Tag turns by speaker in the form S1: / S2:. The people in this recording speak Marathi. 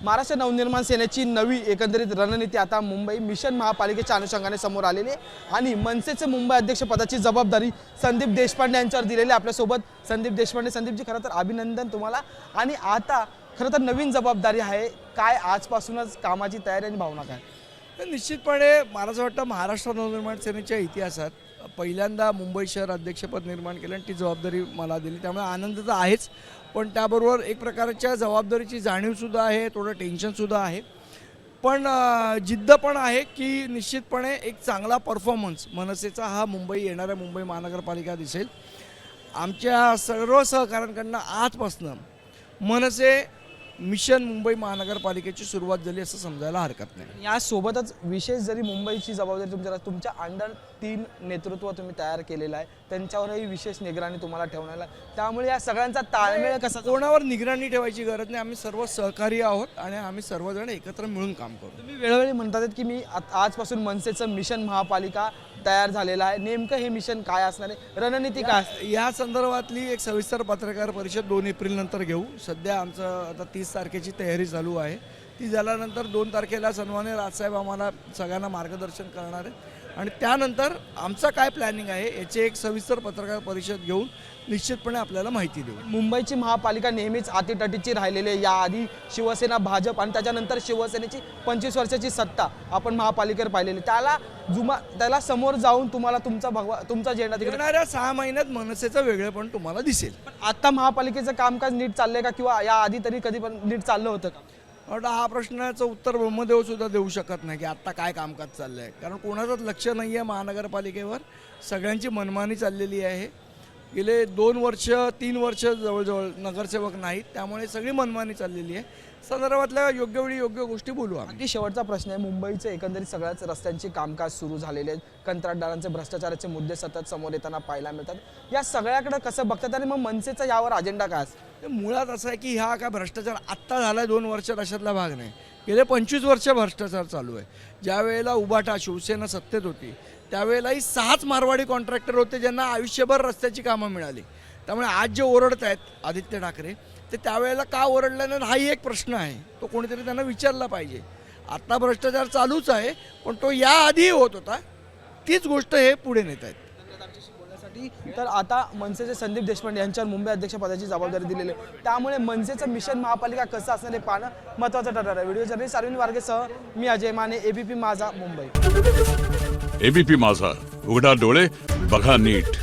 S1: महाराष्ट्र नवनिर्माण सेनेची नवी एकंदरीत रणनीती आता मुंबई मिशन महापालिकेच्या अनुषंगाने समोर आलेली आहे आणि मनसेचे मुंबई अध्यक्षपदाची जबाबदारी संदीप देशपांडे यांच्यावर दिलेली आहे। आपल्यासोबत संदीप देशपांडे। संदीपजी, खरं तर अभिनंदन तुम्हाला। आणि आता खरं तर नवीन जबाबदारी आहे, काय आजपासूनच कामाची तयारी आणि भावना काय?
S2: तर निश्चितपणे मला असं वाटतं महाराष्ट्र नवनिर्माण सेनेच्या इतिहासात पहिल्यांदा मुंबई शहर अध्यक्षपद निर्माण केलं आणि ती जबाबदारी मला दिली, त्यामुळे आनंद तर आहेच, पण त्याबरोबर एक प्रकारच्या जबाबदारीची जाणीवसुद्धा आहे, थोडं टेन्शनसुद्धा आहे, पण जिद्द पण आहे की निश्चितपणे एक चांगला परफॉर्मन्स मनसेचा हा येणाऱ्या मुंबई महानगरपालिका दिसेल। आमच्या सर्व सहकाऱ्यांकडनं आजपासून मनसे मिशन मुंबई महानगरपालिकेची सुरुवात झाली असं समजायला हरकत नाही।
S1: यासोबतच विशेष जरी मुंबईची जबाबदारी तुमच्या अंडर 3 नेतृत्व तुम्ही तयार केलेलं आहे, त्यांच्यावरही विशेष निगराणी तुम्हाला ठेवण्याला, त्यामुळे या सगळ्यांचा ताळमेळ कसा?
S2: कोणावर निगराणी ठेवायची गरज नाही, आम्ही सर्व सहकारी आहोत आणि आम्ही सर्वजण एकत्र मिळून काम करतो।
S1: तुम्ही वेळोवेळी म्हणतात की मी आजपासून मनसेचं मिशन महापालिका तयार झालेलं आहे, नेमकं हे मिशन काय असणार आहे, रणनीती काय?
S2: या संदर्भातली एक सविस्तर पत्रकार परिषद 2 एप्रिल नंतर घेऊ। सध्या आमचं आता 30 तारखेची तयारी चालू आहे, ती झाल्यानंतर 2 तारखेला सन्माननीय राजसाहेब आम्हाला सगळ्यांना मार्गदर्शन करणार आहे आणि त्यानंतर आमचं काय प्लॅनिंग आहे याची एक सविस्तर पत्रकार परिषद घेऊन निश्चितपणे आपल्याला माहिती देऊ।
S1: मुंबईची महापालिका नेहमीच अटीतटीची राहिलेली आहे। याआधी शिवसेना, भाजप आणि त्याच्यानंतर शिवसेनेची 25 वर्षाची सत्ता आपण महापालिकेवर पाहिलेली, त्याला समोर जाऊन तुम्हाला तुमचा झेंडा
S2: येणाऱ्या 6 महिन्यात मनसेचं वेगळेपण तुम्हाला दिसेल।
S1: पण आता महापालिकेचं कामकाज नीट चाललंय का, किंवा याआधी तरी कधी पण नीट चाललं होतं का?
S2: हा प्रश्नाचं उत्तर ब्रह्मदेव सुद्धा देऊ शकत नाही की आत्ता काय कामकाज चाललं आहे, कारण कोणाचंच लक्ष नाही आहे महानगरपालिकेवर, सगळ्यांची मनमानी चाललेली आहे। गेले 2 वर्ष 3 वर्ष जवळजवळ नगरसेवक नाहीत, त्यामुळे सगळी मनमानी चाललेली आहे। संदर्भातल्या योग्य वेळी योग्य गोष्टी बोलू आम्ही।
S1: अगदी शेवटचा प्रश्न आहे, मुंबईचे एकंदरीत सगळ्याच रस्त्यांची कामकाज सुरू झालेले आहेत, कंत्राटदारांचे भ्रष्टाचाराचे मुद्दे सतत समोर येताना पाहायला मिळतात, या सगळ्याकडे कसं बघतात आणि मग मनसेचा यावर अजेंडा काय असतो?
S2: मुळात असं आहे की हा काय भ्रष्टाचार आत्ता झाला 2 वर्षात अशातला भाग नाही, गेले 25 वर्ष भ्रष्टाचार चालू आहे। ज्या वेळेला उबाटा शिवसेना सत्तेत होती त्यावेळेलाही 6च मारवाडी कॉन्ट्रॅक्टर होते ज्यांना आयुष्यभर रस्त्याची कामं मिळाली, त्यामुळे आज जे ओरडत आहेत आदित्य ठाकरे ते त्यावेळेला का ओरडले नाही हाही एक प्रश्न आहे, तो कोणीतरी त्यांना विचारला पाहिजे। आत्ता भ्रष्टाचार चालूच आहे, पण तो याआधी होत होता, तीच गोष्ट हे पुढे नेत आहेत।
S1: तर आता मनसेचे संदीप देशपांडे यांच्यावर मुंबई अध्यक्षपदाची जबाबदारी दिलेली आहे, त्यामुळे मनसेचं मिशन महापालिका कसं असणार हे पाहणं महत्त्वाचं ठरणार आहे। व्हिडिओ जर्नलिस्ट अरविंद वारगेसह मी अजय माने, एबीपी माझा, मुंबई।
S3: एबीपी माझा, उघडा डोळे बघा नीट।